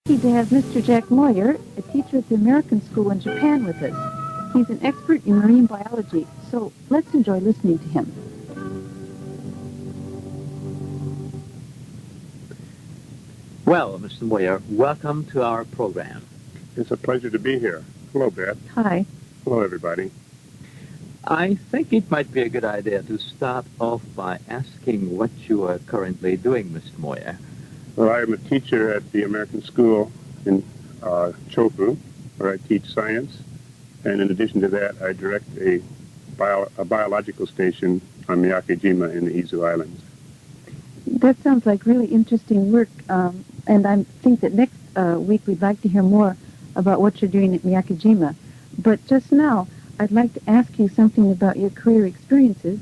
Lucky to have Mr. Jack Moyer, a teacher at the American School in Japan, with us. He's an expert in marine biology, so let's enjoy listening to him. Well, Mr. Moyer, welcome to our program. It's a pleasure to be here. Hello, Beth. Hi. Hello, everybody. I think it might be a good idea to start off by asking what you are currently doing, Mr. Moyer. Well, I am a teacher at the American School in Chofu, where I teach science. And in addition to that, I direct a biological station on Miyake Jima in the Izu Islands. That sounds like really interesting work, and I think that next week we'd like to hear more about what you're doing at Miyake-jima. But just now, I'd like to ask you something about your career experiences.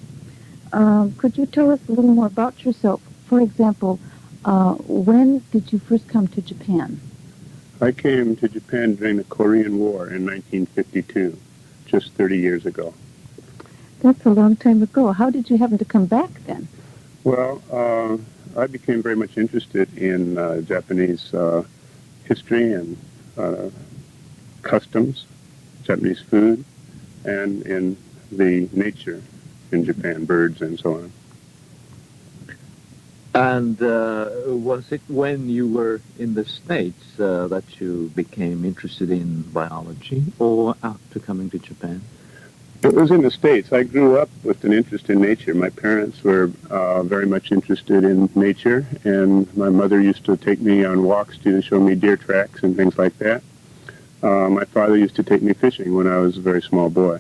Could you tell us a little more about yourself? For example, when did you first come to Japan? I came to Japan during the Korean War in 1952, just 30 years ago. That's a long time ago. How did you happen to come back then? Well, I became very much interested in Japanese history and customs, Japanese food, and in the nature in Japan, birds and so on. And was it when you were in the States that you became interested in biology, or after coming to Japan? It was in the States. I grew up with an interest in nature. My parents were very much interested in nature, and my mother used to take me on walks to show me deer tracks and things like that. My father used to take me fishing when I was a very small boy.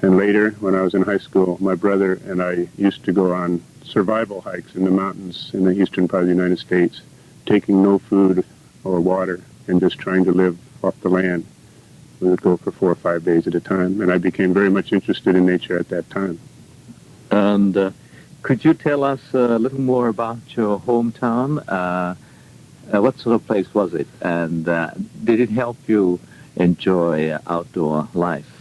And later, when I was in high school, my brother and I used to go on survival hikes in the mountains in the eastern part of the United States, taking no food or water and just trying to live off the land. We would go for 4 or 5 days at a time, and I became very much interested in nature at that time. And could you tell us a little more about your hometown? What sort of place was it, and did it help you enjoy outdoor life?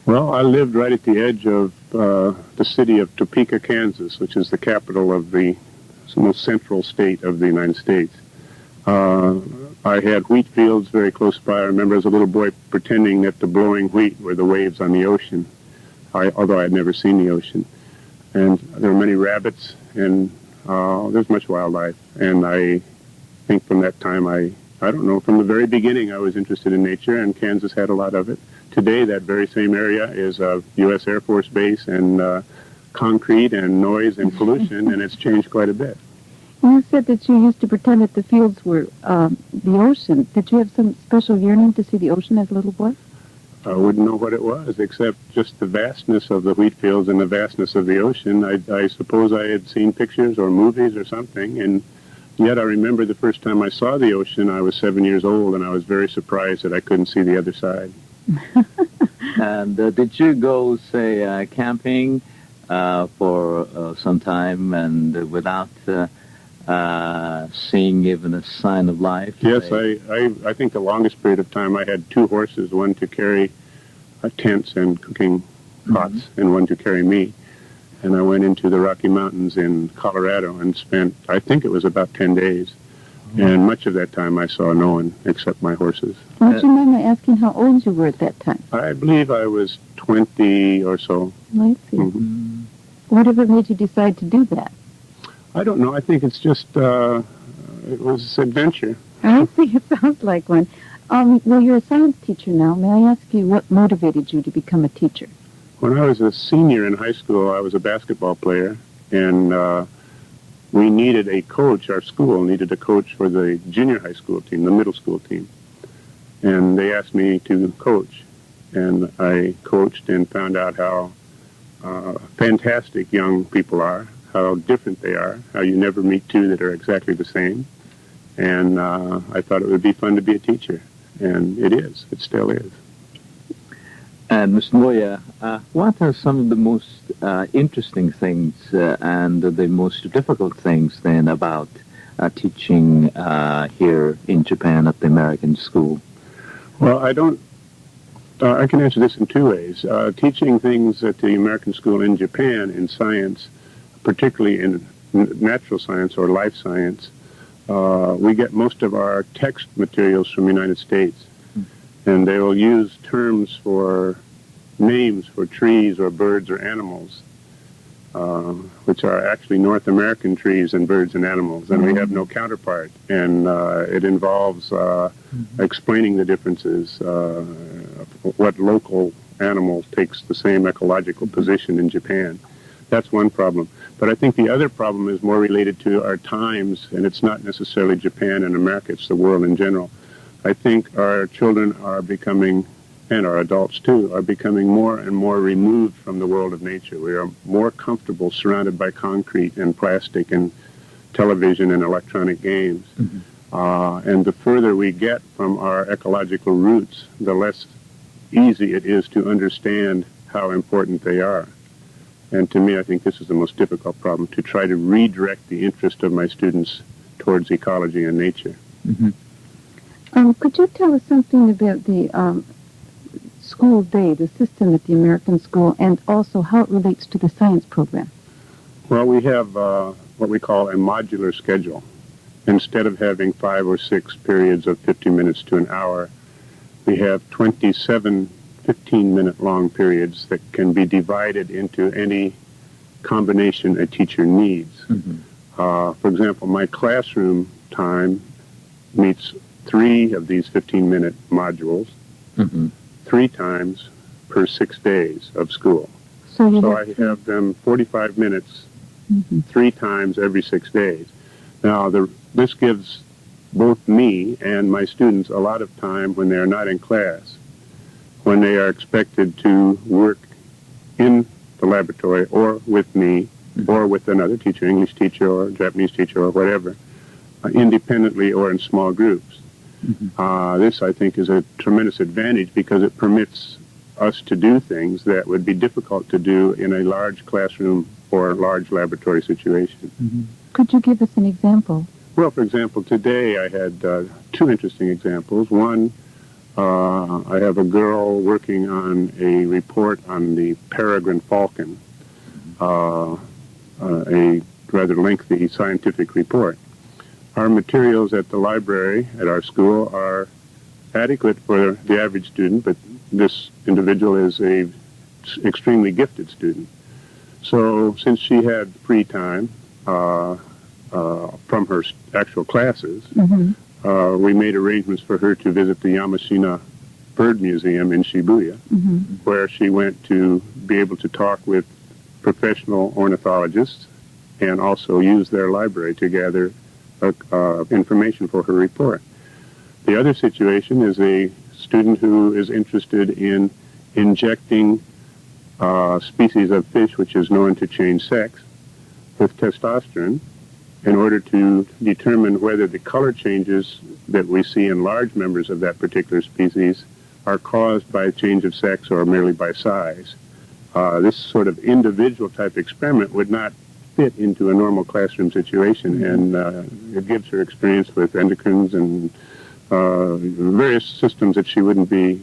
Well, I lived right at the edge of the city of Topeka, Kansas, which is the capital of the most central state of the United States. I had wheat fields very close by. I remember as a little boy pretending that the blowing wheat were the waves on the ocean, although I had never seen the ocean. And there were many rabbits, and there's much wildlife. And I think from that time, I don't know, from the very beginning I was interested in nature, and Kansas had a lot of it. Today, that very same area is a U.S. Air Force base and concrete and noise and pollution, and it's changed quite a bit. You said that you used to pretend that the fields were the ocean. Did you have some special yearning to see the ocean as a little boy? I wouldn't know what it was, except just the vastness of the wheat fields and the vastness of the ocean. I suppose I had seen pictures or movies or something, and yet I remember the first time I saw the ocean, I was 7 years old, and I was very surprised that I couldn't see the other side. And did you go, say, camping for some time and without seeing even a sign of life? Yes, I think the longest period of time I had 2 horses, one to carry tents and cooking pots, and one to carry me. And I went into the Rocky Mountains in Colorado and spent, I think it was about 10 days. And much of that time I saw no one except my horses. Would you mind my asking how old you were at that time? I believe I was 20 or so. I see. Mm-hmm. Whatever made you decide to do that? I don't know. I think it's just, it was adventure. I see. It sounds like one. Well, you're a science teacher now. May I ask you what motivated you to become a teacher? When I was a senior in high school, I was a basketball player, and we needed a coach. Our school needed a coach for the junior high school team, the middle school team. And they asked me to coach. And I coached and found out how fantastic young people are, how different they are, how you never meet 2 that are exactly the same. And I thought it would be fun to be a teacher. And it is. It still is. And Mr. Moyer, what are some of the most interesting things and the most difficult things then about teaching here in Japan at the American school? Well, I can answer this in 2 ways. Teaching things at the American school in Japan in science, particularly in natural science or life science, we get most of our text materials from the United States, and they will use terms for names for trees or birds or animals, which are actually North American trees and birds and animals, and we have no counterpart. And it involves explaining the differences, what local animal takes the same ecological position in Japan. That's one problem. But I think the other problem is more related to our times, and it's not necessarily Japan and America, it's the world in general. I think our children are becoming, and our adults too, are becoming more and more removed from the world of nature. We are more comfortable surrounded by concrete and plastic and television and electronic games. And the further we get from our ecological roots, the less easy it is to understand how important they are. And to me, I think this is the most difficult problem, to try to redirect the interest of my students towards ecology and nature. Could you tell us something about the school day, the system at the American school, and also how it relates to the science program? Well, we have what we call a modular schedule. Instead of having 5 or 6 periods of 50 minutes to an hour, we have 27 15-minute long periods that can be divided into any combination a teacher needs. For example, my classroom time meets 3 of these 15-minute modules, 3 times per 6 days of school. So I have them 45 minutes 3 times every 6 days. Now, this gives both me and my students a lot of time when they are not in class, when they are expected to work in the laboratory or with me or with another teacher, English teacher or Japanese teacher or whatever, independently or in small groups. This, I think, is a tremendous advantage because it permits us to do things that would be difficult to do in a large classroom or large laboratory situation. Could you give us an example? Well, for example, today I had 2 interesting examples. One, I have a girl working on a report on the peregrine falcon, a rather lengthy scientific report. Our materials at the library at our school are adequate for the average student, but this individual is an extremely gifted student. So since she had free time from her actual classes, we made arrangements for her to visit the Yamashina Bird Museum in Shibuya, where she went to be able to talk with professional ornithologists and also use their library to gather information for her report. The other situation is a student who is interested in injecting species of fish which is known to change sex with testosterone in order to determine whether the color changes that we see in large members of that particular species are caused by change of sex or merely by size. This sort of individual type experiment would not fit into a normal classroom situation, and it gives her experience with endocrines and various systems that she wouldn't be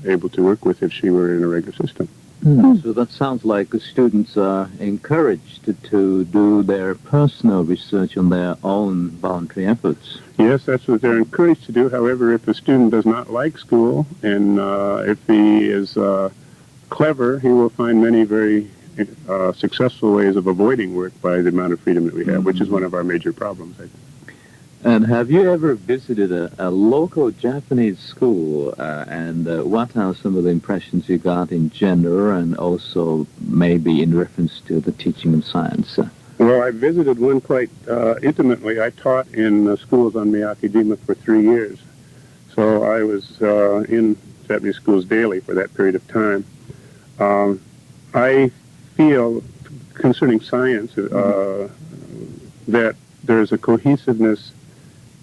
able to work with if she were in a regular system. So that sounds like the students are encouraged to do their personal research on their own voluntary efforts. Yes, that's what they're encouraged to do. However, if a student does not like school, and if he is clever, he will find many very successful ways of avoiding work by the amount of freedom that we have, which is one of our major problems, I think. And have you ever visited a local Japanese school, and what are some of the impressions you got in general and also maybe in reference to the teaching of science? Well, I visited one quite intimately. I taught in schools on Miyake-jima for 3 years. So I was in Japanese schools daily for that period of time. I feel, concerning science, that there's a cohesiveness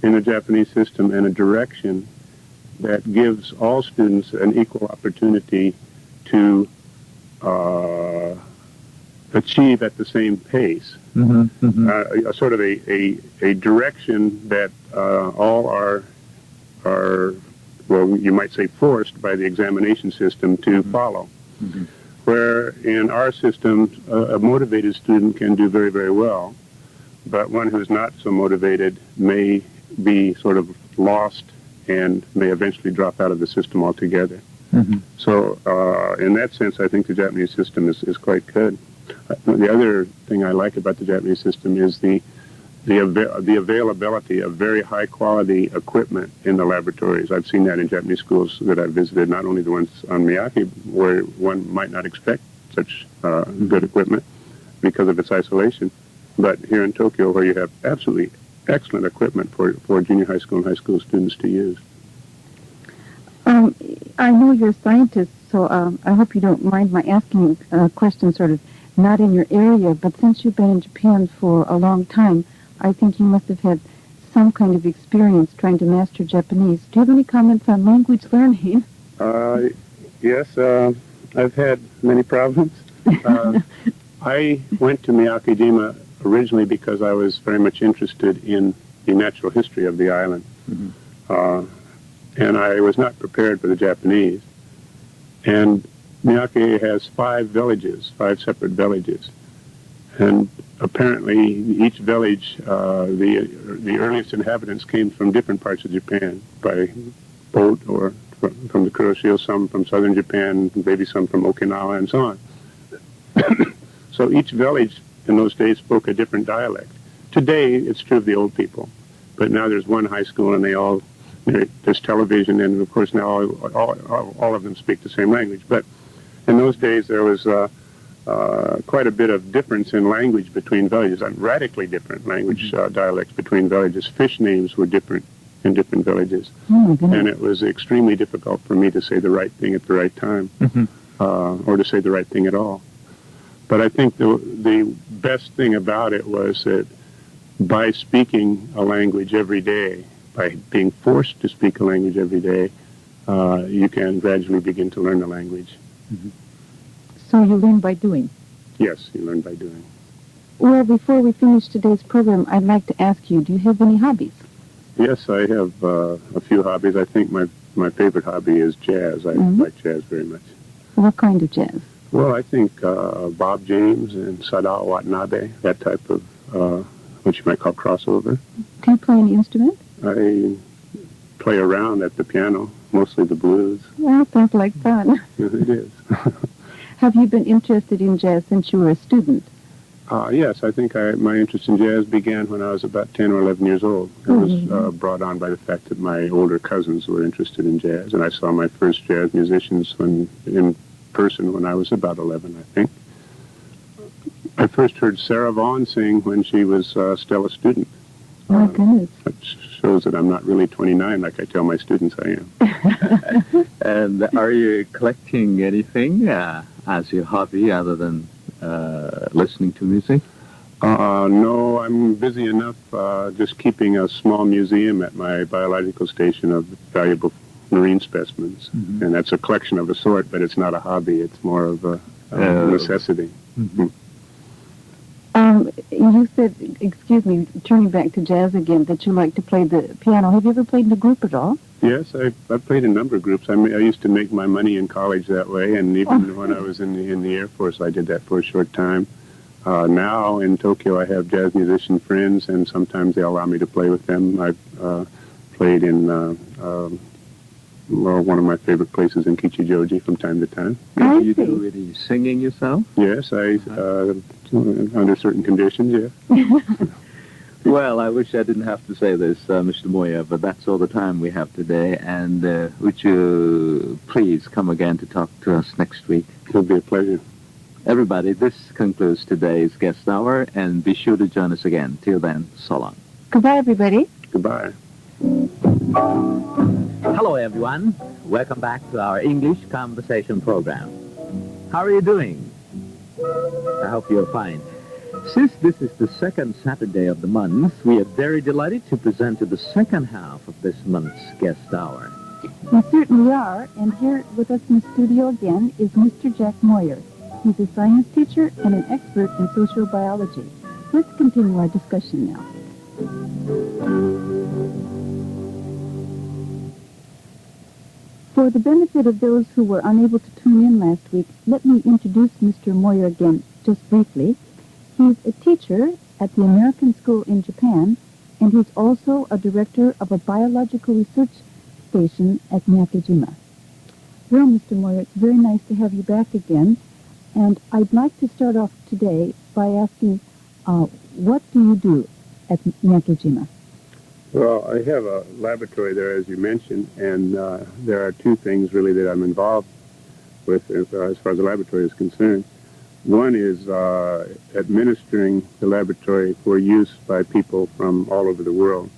in the Japanese system and a direction that gives all students an equal opportunity to achieve at the same pace. Sort of a direction that all are, well, you might say forced by the examination system to follow. Where in our system, a motivated student can do very, very well, but one who's not so motivated may be sort of lost and may eventually drop out of the system altogether. Mm-hmm. So in that sense, I think the Japanese system is quite good. The other thing I like about the Japanese system is the availability of very high-quality equipment in the laboratories. I've seen that in Japanese schools that I've visited, not only the ones on Miyake, where one might not expect such good equipment because of its isolation, but here in Tokyo, where you have absolutely excellent equipment for junior high school and high school students to use. I know you're a scientist, so I hope you don't mind my asking a question sort of not in your area, but since you've been in Japan for a long time, I think you must have had some kind of experience trying to master Japanese. Do you have any comments on language learning? Yes, I've had many problems. I went to Miyake-jima originally because I was very much interested in the natural history of the island. Mm-hmm. And I was not prepared for the Japanese. And Miyake has 5 separate villages. And apparently each village, the earliest inhabitants came from different parts of Japan by boat or from the Kuroshio, some from southern Japan, maybe some from Okinawa, and so on. So each village in those days spoke a different dialect. Today, it's true of the old people. But now there's one high school, and there's television, and of course now all of them speak the same language. But in those days, there was quite a bit of difference in language between villages, radically different language dialects between villages. Fish names were different in different villages. Oh, and it was extremely difficult for me to say the right thing at the right time, or to say the right thing at all. But I think the best thing about it was that by speaking a language every day, by being forced to speak a language every day, you can gradually begin to learn the language. Mm-hmm. So you learn by doing? Yes, you learn by doing. Well, before we finish today's program, I'd like to ask you, do you have any hobbies? Yes, I have a few hobbies. I think my favorite hobby is jazz. I like jazz very much. What kind of jazz? Well, I think Bob James and Sadao Watanabe, that type of what you might call crossover. Do you play any instrument? I play around at the piano, mostly the blues. Well, sounds like fun. Yes, it is. Have you been interested in jazz since you were a student? Yes, I think my interest in jazz began when I was about 10 or 11 years old. It was brought on by the fact that my older cousins were interested in jazz, and I saw my first jazz musicians in person when I was about 11, I think. I first heard Sarah Vaughan sing when she was still a student. My goodness. Which shows that I'm not really 29 like I tell my students I am. And are you collecting anything as your hobby other than listening to music? No, I'm busy enough just keeping a small museum at my biological station of valuable marine specimens. Mm-hmm. And that's a collection of a sort, but it's not a hobby. It's more of a necessity. Mm-hmm. You said, excuse me, turning back to jazz again, that you like to play the piano. Have you ever played in a group at all? Yes, I've played in a number of groups. I used to make my money in college that way, and even when I was in the Air Force, I did that for a short time. Now in Tokyo, I have jazz musician friends, and sometimes they allow me to play with them. I've played in one of my favorite places in Kichijoji from time to time. Do you do any singing yourself? Yes, under certain conditions, yeah. Well, I wish I didn't have to say this, Mr. Moyer, but that's all the time we have today. And would you please come again to talk to us next week? It'll be a pleasure. Everybody, this concludes today's guest hour, and be sure to join us again. Till then, so long. Goodbye, everybody. Goodbye. Hello, everyone. Welcome back to our English conversation program. How are you doing? I hope you're fine. Since this is the second Saturday of the month, we are very delighted to present you the second half of this month's guest hour. We certainly are, and here with us in the studio again is Mr. Jack Moyer. He's a science teacher and an expert in social biology. Let's continue our discussion now. For the benefit of those who were unable to tune in last week, let me introduce Mr. Moyer again just briefly. He's a teacher at the American School in Japan, and he's also a director of a biological research station at Nyakejima. Well, Mr. Moyer, it's very nice to have you back again, and I'd like to start off today by asking, what do you do at Nyakejima? Well, I have a laboratory there, as you mentioned, and there are two things really that I'm involved with as far as the laboratory is concerned. One is administering the laboratory for use by people from all over the world.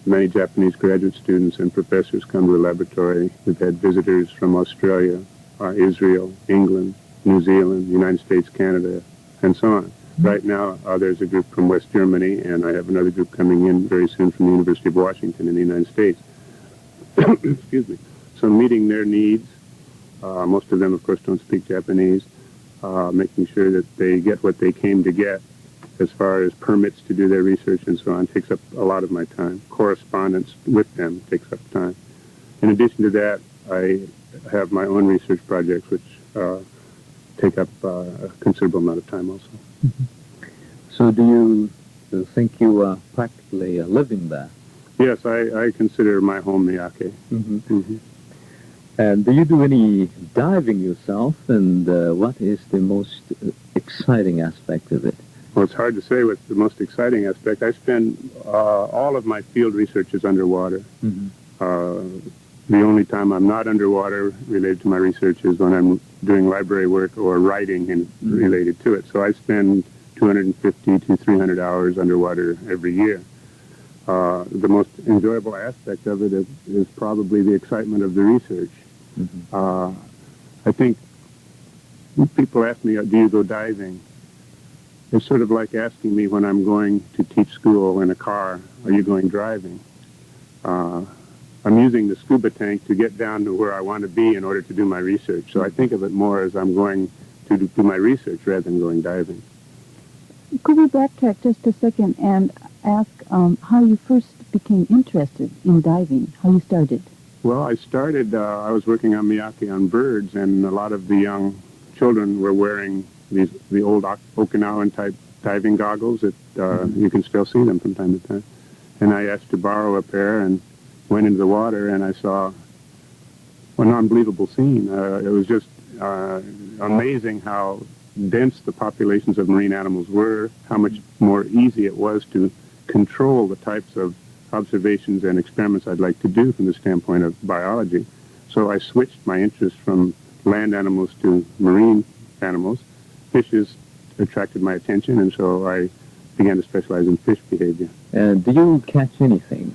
Many Japanese graduate students and professors come to the laboratory. We've had visitors from Australia, Israel, England, New Zealand, United States, Canada, and so on. Right now, there's a group from West Germany, and I have another group coming in very soon from the University of Washington in the United States. Excuse me. So meeting their needs, most of them, of course, don't speak Japanese, making sure that they get what they came to get as far as permits to do their research and so on, takes up a lot of my time. Correspondence with them takes up time. In addition to that, I have my own research projects, which take up a considerable amount of time also. Mm-hmm. So do you think you are practically living there? Yes, I consider my home Miyake. Mm-hmm. Mm-hmm. And do you do any diving yourself, and what is the most exciting aspect of it? Well, it's hard to say what's the most exciting aspect. I spend all of my field research is underwater. Mm-hmm. The only time I'm not underwater related to my research is when I'm doing library work or writing and related to it. So I spend 250 to 300 hours underwater every year. The most enjoyable aspect of it is probably the excitement of the research. Mm-hmm. I think people ask me, do you go diving? It's sort of like asking me when I'm going to teach school in a car, are you going driving? I'm using the scuba tank to get down to where I want to be in order to do my research. So I think of it more as I'm going to do my research rather than going diving. Could we backtrack just a second and ask how you first became interested in diving, how you started? Well, I started, I was working on Miyake on birds, and a lot of the young children were wearing the old Okinawan-type diving goggles that you can still see them from time to time. And I asked to borrow a pair and went into the water, and I saw an unbelievable scene. It was just amazing how dense the populations of marine animals were, how much more easy it was to control the types of observations and experiments I'd like to do from the standpoint of biology. So I switched my interest from land animals to marine animals. Fishes attracted my attention, and so I began to specialize in fish behavior. And do you catch anything?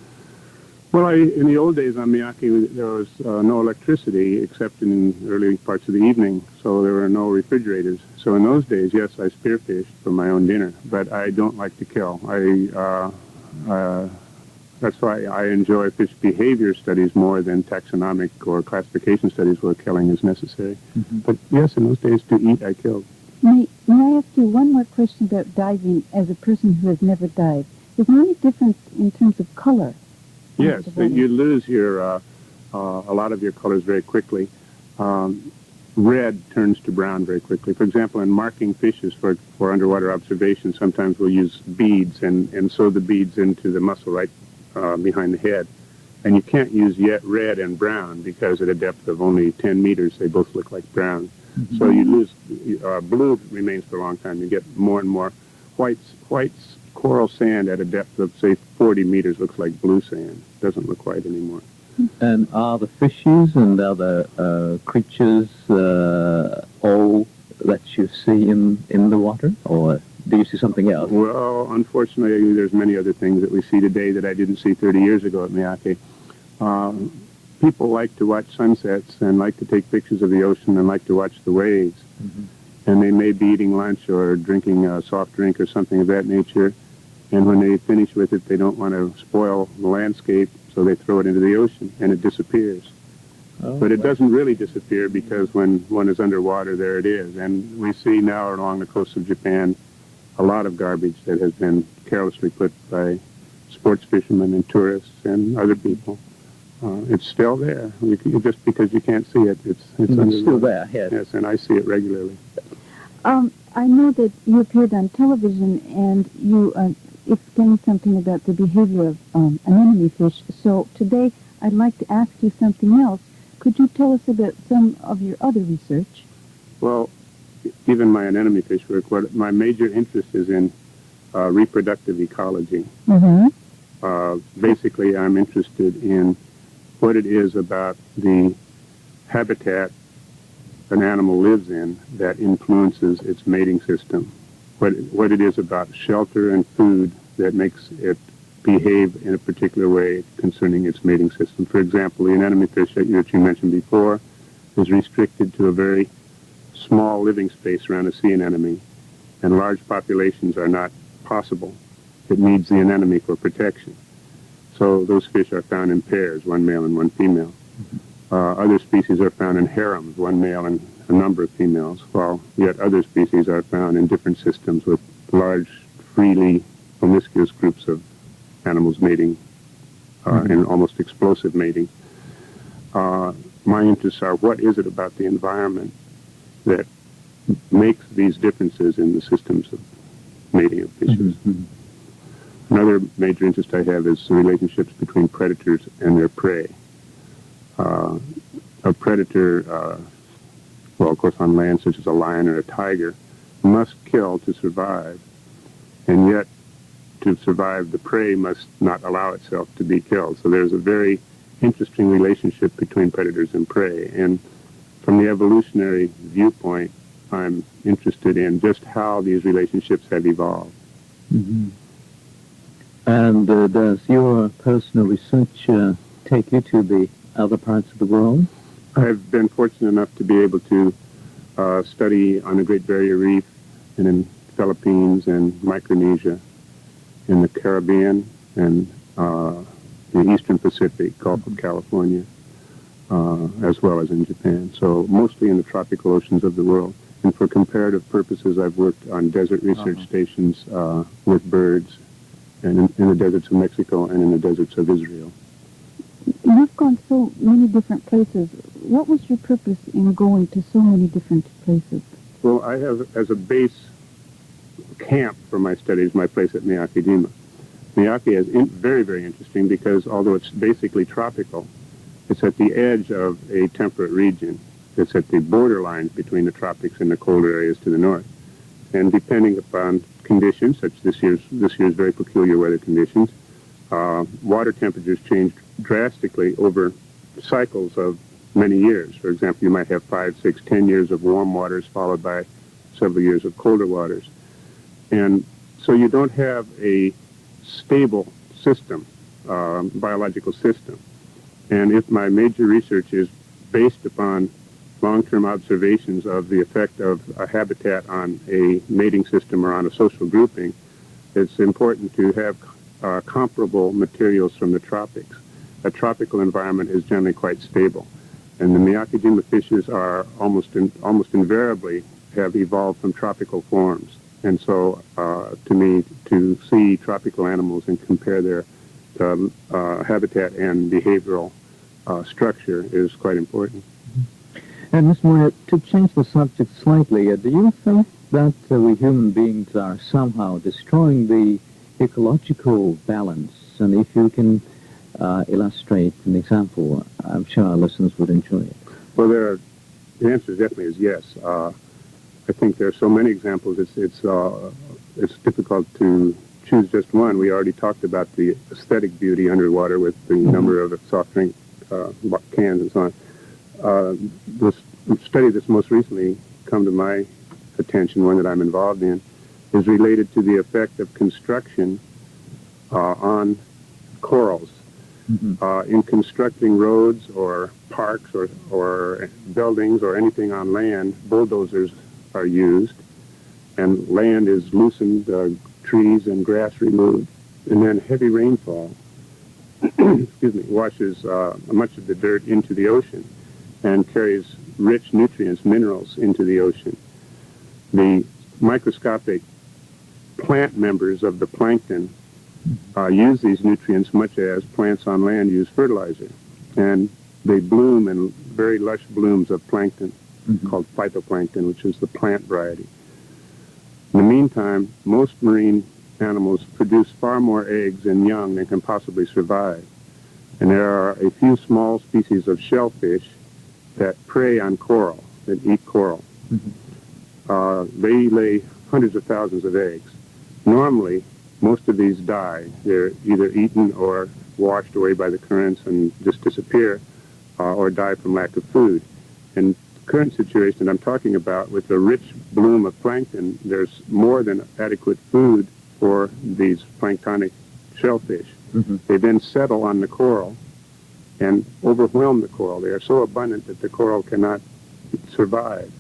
Well, in the old days on Miyake, there was no electricity except in early parts of the evening, so there were no refrigerators. So in those days, yes, I spearfished for my own dinner, but I don't like to kill. That's why I enjoy fish behavior studies more than taxonomic or classification studies where killing is necessary. Mm-hmm. But yes, in those days, to eat, I killed. May I ask you one more question about diving as a person who has never dived? Is there any difference in terms of color? Yes, you lose your a lot of your colors very quickly. Red turns to brown very quickly. For example, in marking fishes for underwater observation, sometimes we'll use beads and sew the beads into the muscle right behind the head. And you can't use yet red and brown because at a depth of only 10 meters, they both look like brown. Mm-hmm. So you lose, blue remains for a long time. You get more and more whites. Coral sand at a depth of, say, 40 meters looks like blue sand. Doesn't look white anymore. And are the fishes and other creatures all that you see in the water, or do you see something else? Well, unfortunately, there's many other things that we see today that I didn't see 30 years ago at Miyake. People like to watch sunsets and like to take pictures of the ocean and like to watch the waves. Mm-hmm. And they may be eating lunch or drinking a soft drink or something of that nature. And when they finish with it, they don't want to spoil the landscape, so they throw it into the ocean, and it disappears. Oh, but it doesn't really disappear because when one is underwater, there it is. And we see now along the coast of Japan a lot of garbage that has been carelessly put by sports fishermen and tourists and other people. It's still there. Just because you can't see it, it's still there, yes. Yes, and I see it regularly. I know that you appeared on television and you explained something about the behavior of an anemone fish. So today I'd like to ask you something else. Could you tell us about some of your other research? Well, even my anemone fish work, my major interest is in reproductive ecology. Basically, I'm interested in what it is about the habitat an animal lives in that influences its mating system, what it is about shelter and food that makes it behave in a particular way concerning its mating system. For example, the anemone fish that you mentioned before is restricted to a very small living space around a sea anemone, and large populations are not possible. It needs the anemone for protection. So those fish are found in pairs, one male and one female. Other species are found in harems, one male and a number of females, while yet other species are found in different systems with large, freely promiscuous groups of animals mating in almost explosive mating. My interests are what is it about the environment that makes these differences in the systems of mating of fishes. Another major interest I have is the relationships between predators and their prey. A predator, well, of course, on land, such as a lion or a tiger, must kill to survive, and yet to survive, the prey must not allow itself to be killed. So there's a very interesting relationship between predators and prey, and from the evolutionary viewpoint, I'm interested in just how these relationships have evolved. And does your personal research take you to the other parts of the world? I've been fortunate enough to be able to study on the Great Barrier Reef and in Philippines and Micronesia, in the Caribbean and the Eastern Pacific, Gulf of California, as well as in Japan. So mostly in the tropical oceans of the world. And for comparative purposes, I've worked on desert research stations with birds, and in the deserts of Mexico and in the deserts of Israel. You've gone so many different places. What was your purpose in going to so many different places? Well, I have as a base camp for my studies my place at Miyake-jima. Miyake is very, very interesting because although it's basically tropical, it's at the edge of a temperate region. It's at the borderline between the tropics and the colder areas to the north. And depending upon conditions, such this year's very peculiar weather conditions, water temperatures change drastically over cycles of many years. For example, you might have 5, 6, 10 years of warm waters followed by several years of colder waters. And so you don't have a stable system, biological system. And if my major research is based upon long-term observations of the effect of a habitat on a mating system or on a social grouping, it's important to have comparable materials from the tropics. A tropical environment is generally quite stable, and the Miyake-jima fishes are almost invariably have evolved from tropical forms. And so, to me, to see tropical animals and compare their habitat and behavioral structure is quite important. And Ms. Moyer, to change the subject slightly, do you think that we human beings are somehow destroying the ecological balance? And if you can illustrate an example, I'm sure our listeners would enjoy it. Well, the answer definitely is yes. I think there are so many examples. It's difficult to choose just one. We already talked about the aesthetic beauty underwater with the number of soft drink cans and so on. The study that's most recently come to my attention, one that I'm involved in, is related to the effect of construction on corals. In constructing roads or parks or buildings or anything on land, bulldozers are used, and land is loosened, trees and grass removed, and then heavy rainfall washes much of the dirt into the ocean and carries rich nutrients, minerals, into the ocean. The microscopic plant members of the plankton use these nutrients much as plants on land use fertilizer. And they bloom in very lush blooms of plankton called phytoplankton, which is the plant variety. meantime, most marine animals produce far more eggs and young than can possibly survive. And there are a few small species of shellfish that prey on coral, that eat coral. They lay hundreds of thousands of eggs. Normally, most of these die. They're either eaten or washed away by the currents and just disappear, or die from lack of food. And the current situation I'm talking about, with the rich bloom of plankton, there's more than adequate food for these planktonic shellfish. They then settle on the coral and overwhelm the coral. They are so abundant that the coral cannot survive.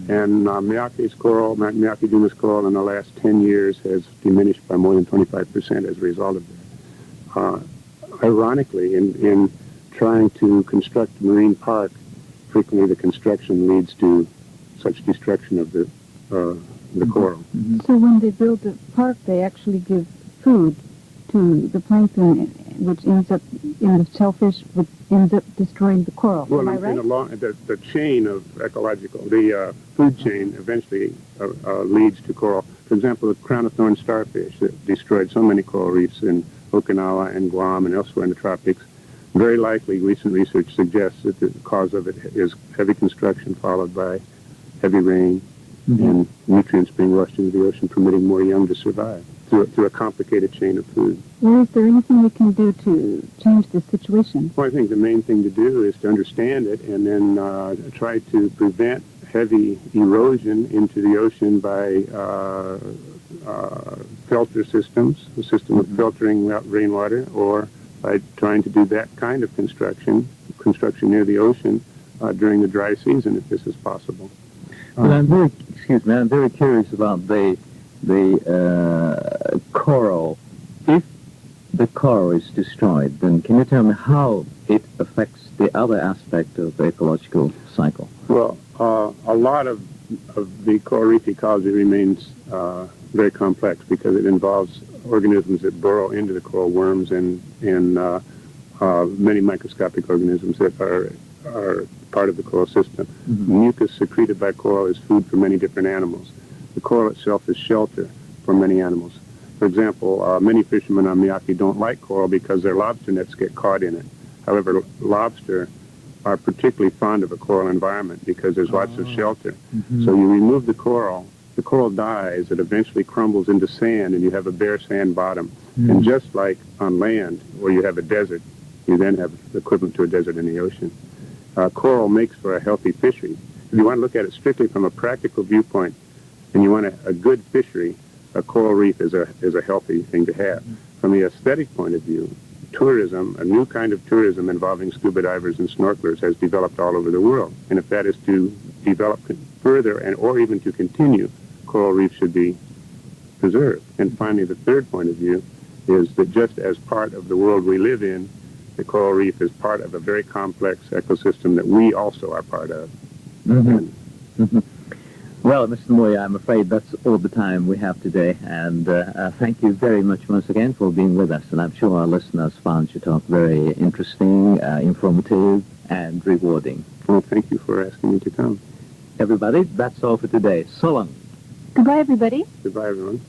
And Miyake's coral, Miyake-jima's coral, in the last 10 years has diminished by more than 25% as a result of that. Ironically, in trying to construct a marine park, frequently the construction leads to such destruction of the coral. So when they build a park, they actually give food to the plankton, which ends up in the shellfish, which ends up destroying the coral. Well, Am I right? The chain of ecological, the food chain eventually leads to coral. For example, the crown-of-thorns starfish that destroyed so many coral reefs in Okinawa and Guam and elsewhere in the tropics, very likely recent research suggests that the cause of it is heavy construction followed by heavy rain and nutrients being rushed into the ocean, permitting more young to survive through a complicated chain of food. Well, is there anything we can do to change this situation? Well, I think the main thing to do is to understand it and then try to prevent heavy erosion into the ocean by filter systems, a system of filtering rainwater, or by trying to do that kind of construction near the ocean during the dry season, if this is possible. Well, I'm very curious about the coral. If the coral is destroyed, then can you tell me how it affects the other aspect of the ecological cycle? Well, a lot of the coral reef ecology remains very complex because it involves organisms that burrow into the coral, worms and many microscopic organisms that are part of the coral system. Mucus secreted by coral is food for many different animals. The coral itself is shelter for many animals. For example, many fishermen on Miyake don't like coral because their lobster nets get caught in it. However, lobster are particularly fond of a coral environment because there's lots of shelter. So you remove the coral dies, it eventually crumbles into sand, and you have a bare sand bottom. And just like on land, where you have a desert, you then have the equivalent to a desert in the ocean. Coral makes for a healthy fishery. If you want to look at it strictly from a practical viewpoint, and you want a good fishery, a coral reef is a healthy thing to have. From the aesthetic point of view, tourism, a new kind of tourism involving scuba divers and snorkelers, has developed all over the world. And if that is to develop further or even to continue, coral reefs should be preserved. And finally, the third point of view is that just as part of the world we live in, the coral reef is part of a very complex ecosystem that we also are part of. Well, Mr. Moyer, I'm afraid that's all the time we have today, and thank you very much once again for being with us, and I'm sure our listeners found your talk very interesting, informative, and rewarding. Well, thank you for asking me to come. Everybody, that's all for today. So long. Goodbye, everybody. Goodbye, everyone.